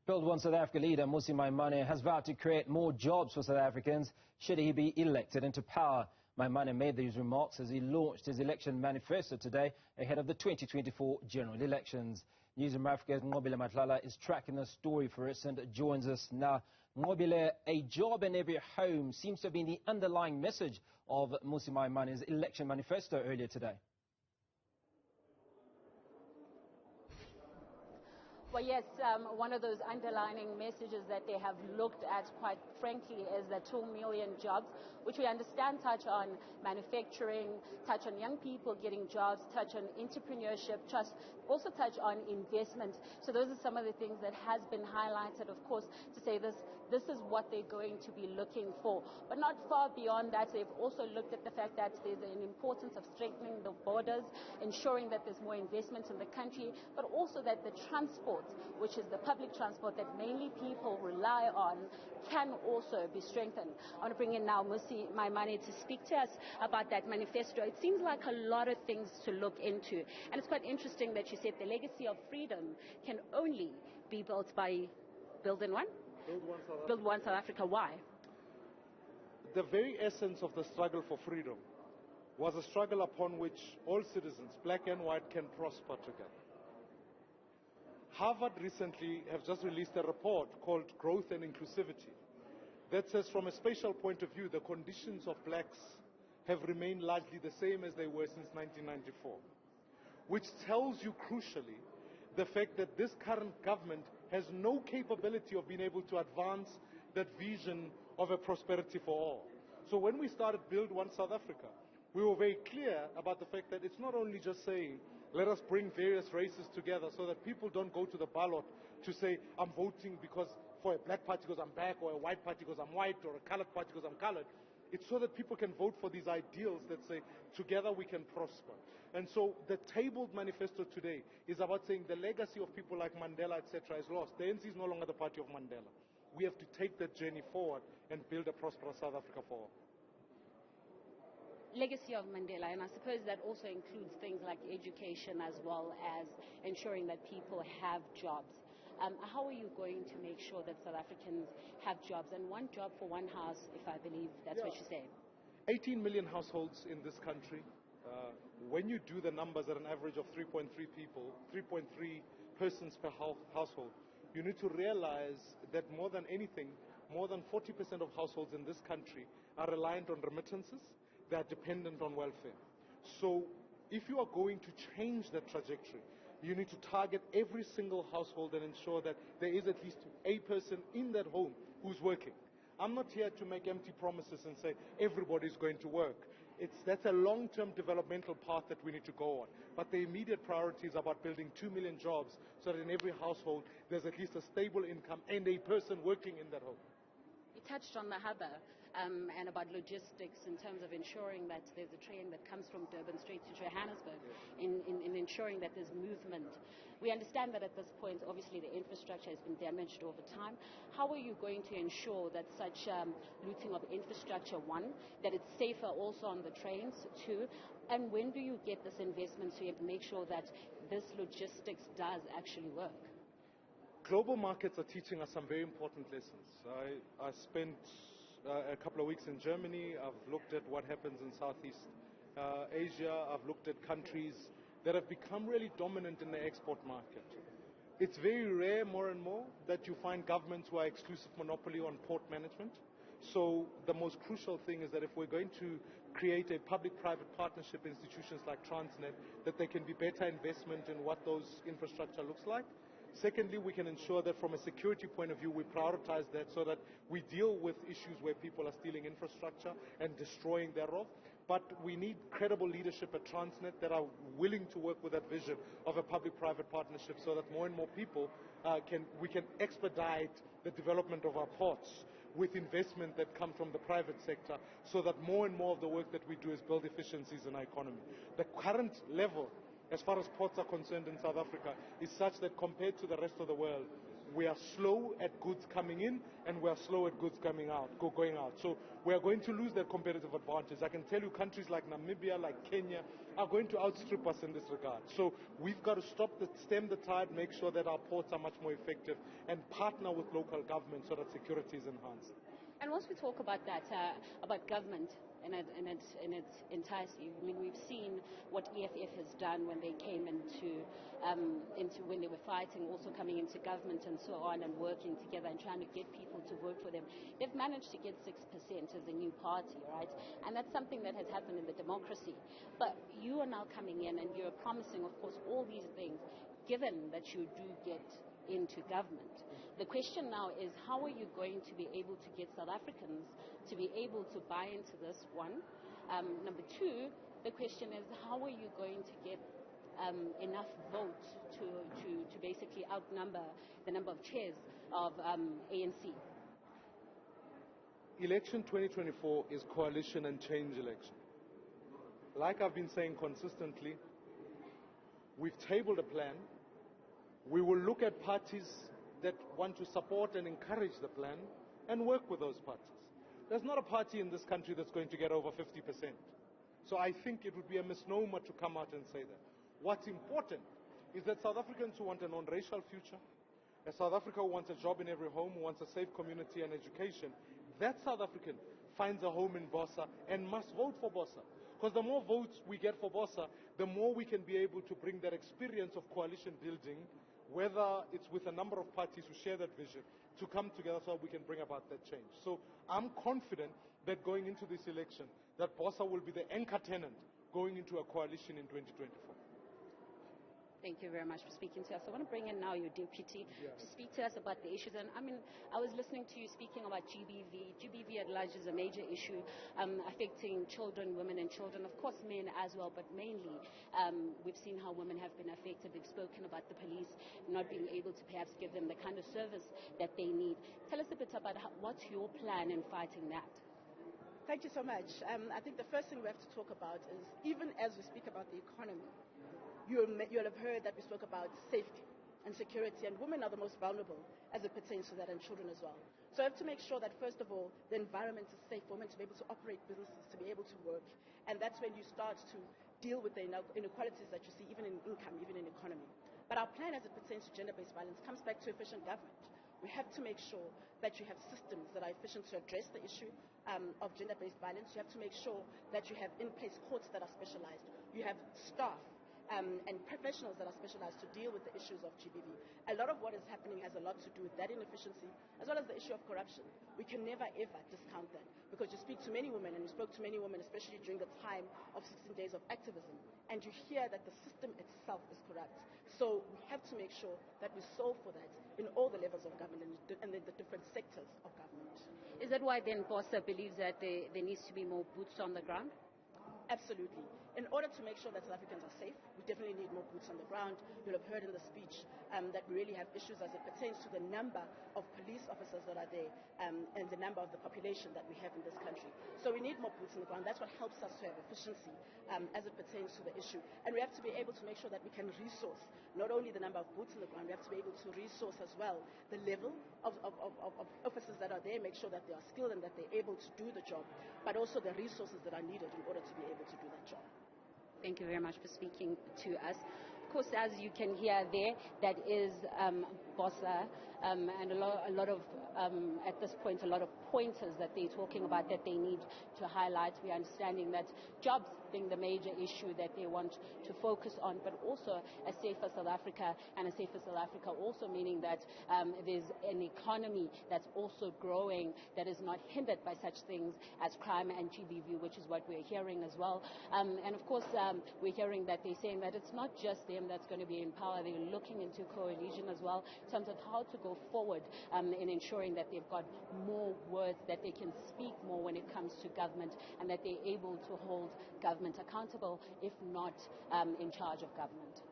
Build One South Africa leader Mmusi Maimane has vowed to create more jobs for South Africans should he be elected into power. Maimane made these remarks as he launched his election manifesto today ahead of the 2024 general elections. Newzroom Afrika's Nqobile Madlala is tracking the story for us and joins us now. Nqobile, a job in every home seems to have been the underlying message of Mmusi Maimane's election manifesto earlier today. Well, yes, one of those underlining messages that they have looked at, quite frankly, is the 2 million jobs, which we understand touch on manufacturing, touch on young people getting jobs, touch on entrepreneurship, also touch on investment. So those are some of the things that has been highlighted, of course, to say this is what they're going to be looking for. But not far beyond that, they've also looked at the fact that there's an importance of strengthening the borders, ensuring that there's more investment in the country, but also that the transport, which is the public transport that mainly people rely on, can also be strengthened. I want to bring in now Mmusi Maimane to speak to us about that manifesto. It seems like a lot of things to look into. And it's quite interesting that you said the legacy of freedom can only be built by Build One South Africa. Why? The very essence of the struggle for freedom was a struggle upon which all citizens, black and white, can prosper together. Harvard recently have just released a report called Growth and Inclusivity that says from a spatial point of view, the conditions of blacks have remained largely the same as they were since 1994, which tells you crucially the fact that this current government has no capability of being able to advance that vision of a prosperity for all. So when we started Build One South Africa, we were very clear about the fact that it's not only just saying, let us bring various races together so that people don't go to the ballot to say, I'm voting because for a black party because I'm black, or a white party because I'm white, or a colored party because I'm colored. It's so that people can vote for these ideals that say, together we can prosper. And so the tabled manifesto today is about saying the legacy of people like Mandela, etc. is lost. The ANC is no longer the party of Mandela. We have to take that journey forward and build a prosperous South Africa for all. Legacy of Mandela, and I suppose that also includes things like education as well as ensuring that people have jobs. How are you going to make sure that South Africans have jobs? And one job for one house, if I believe that's what you say. 18 million households in this country. When you do the numbers at an average of 3.3 persons per household, you need to realize that more than anything, more than 40% of households in this country are reliant on remittances. They are dependent on welfare. So if you are going to change that trajectory, you need to target every single household and ensure that there is at least a person in that home who's working. I'm not here to make empty promises and say everybody's going to work. That's a long-term developmental path that we need to go on. But the immediate priority is about building 2 million jobs so that in every household there's at least a stable income and a person working in that home. You touched on the hubba and about logistics in terms of ensuring that there's a train that comes from Durban straight to Johannesburg, in ensuring that there's movement. We understand that at this point, obviously, the infrastructure has been damaged over time. How are you going to ensure that such looting of infrastructure, one, that it's safer also on the trains, two, and when do you get this investment so you have to make sure that this logistics does actually work? Global markets are teaching us some very important lessons. I spent a couple of weeks in Germany. I've looked at what happens in Southeast Asia. I've looked at countries that have become really dominant in the export market. It's very rare, more and more, that you find governments who are exclusive monopoly on port management. So the most crucial thing is that if we're going to create a public-private partnership, institutions like Transnet, that there can be better investment in what those infrastructure looks like. Secondly, we can ensure that from a security point of view, we prioritize that so that we deal with issues where people are stealing infrastructure and destroying thereof. But we need credible leadership at Transnet that are willing to work with that vision of a public-private partnership so that more and more people we can expedite the development of our ports with investment that comes from the private sector so that more and more of the work that we do is build efficiencies in our economy. The current level as far as ports are concerned in South Africa is such that compared to the rest of the world, we are slow at goods coming in and we are slow at goods going out. So we are going to lose that competitive advantage. I can tell you countries like Namibia, like Kenya, are going to outstrip us in this regard. So we've got to stem the tide, make sure that our ports are much more effective, and partner with local governments so that security is enhanced. And once we talk about that, about government in its entirety, I mean, we've seen what EFF has done when they came into when they were fighting, also coming into government and so on, and working together and trying to get people to vote for them. They've managed to get 6% as a new party, right? And that's something that has happened in the democracy. But you are now coming in and you're promising, of course, all these things, given that you do get into government. The question now is, how are you going to be able to get South Africans to be able to buy into this, one? Number two, the question is, how are you going to get enough votes to basically outnumber the number of chairs of ANC? Election 2024 is coalition and change election. Like I've been saying consistently, we've tabled a plan. We will look at parties that want to support and encourage the plan and work with those parties. There's not a party in this country that's going to get over 50%. So I think it would be a misnomer to come out and say that. What's important is that South Africans who want a non-racial future, a South Africa who wants a job in every home, who wants a safe community and education, that South African finds a home in Bosa and must vote for Bosa. Because the more votes we get for Bosa, the more we can be able to bring that experience of coalition building, whether it's with a number of parties who share that vision, to come together so we can bring about that change. So I'm confident that going into this election, that Bosa will be the anchor tenant going into a coalition in 2024. Thank you very much for speaking to us. I want to bring in now your deputy to speak to us about the issues. And I mean, I was listening to you speaking about GBV. GBV at large is a major issue affecting children, women and children, of course men as well, but mainly we've seen how women have been affected. We've spoken about the police not being able to perhaps give them the kind of service that they need. Tell us a bit about what's your plan in fighting that? Thank you so much. I think the first thing we have to talk about is, even as we speak about the economy, you'll have heard that we spoke about safety and security, and women are the most vulnerable as it pertains to that, and children as well. So I have to make sure that, first of all, the environment is safe for women to be able to operate businesses, to be able to work, and that's when you start to deal with the inequalities that you see, even in income, even in economy. But our plan as it pertains to gender-based violence comes back to efficient government. We have to make sure that you have systems that are efficient to address the issue of gender-based violence. You have to make sure that you have in place courts that are specialized. You have staff and professionals that are specialized to deal with the issues of GBV. A lot of what is happening has a lot to do with that inefficiency, as well as the issue of corruption. We can never ever discount that, because you speak to many women, and you spoke to many women, especially during the time of 16 days of activism, and you hear that the system itself is corrupt. So we have to make sure that we solve for that in all the levels of government and in the different sectors of government. Is that why then Bosa believes that there needs to be more boots on the ground? Absolutely. In order to make sure that South Africans are safe, we definitely need more boots on the ground. You'll have heard in the speech that we really have issues as it pertains to the number of police officers that are there and the number of the population that we have in this country. So we need more boots on the ground. That's what helps us to have efficiency as it pertains to the issue. And we have to be able to make sure that we can resource not only the number of boots on the ground, we have to be able to resource as well the level of officers that are there, make sure that they are skilled and that they're able to do the job, but also the resources that are needed in order to be able to do that job. Thank you very much for speaking to us. Of course, as you can hear there, that is Bosa, and a lot of, at this point, a lot of pointers that they're talking about that they need to highlight. We're understanding that jobs being the major issue that they want to focus on, but also a safer South Africa, and a safer South Africa also meaning that there's an economy that's also growing, that is not hindered by such things as crime and GBV, which is what we're hearing as well. And of course, we're hearing that they're saying that it's not just them that's going to be in power. They're looking into coalition as well in terms of how to go forward in ensuring that they've got more words, that they can speak more when it comes to government, and that they're able to hold government accountable, if not in charge of government.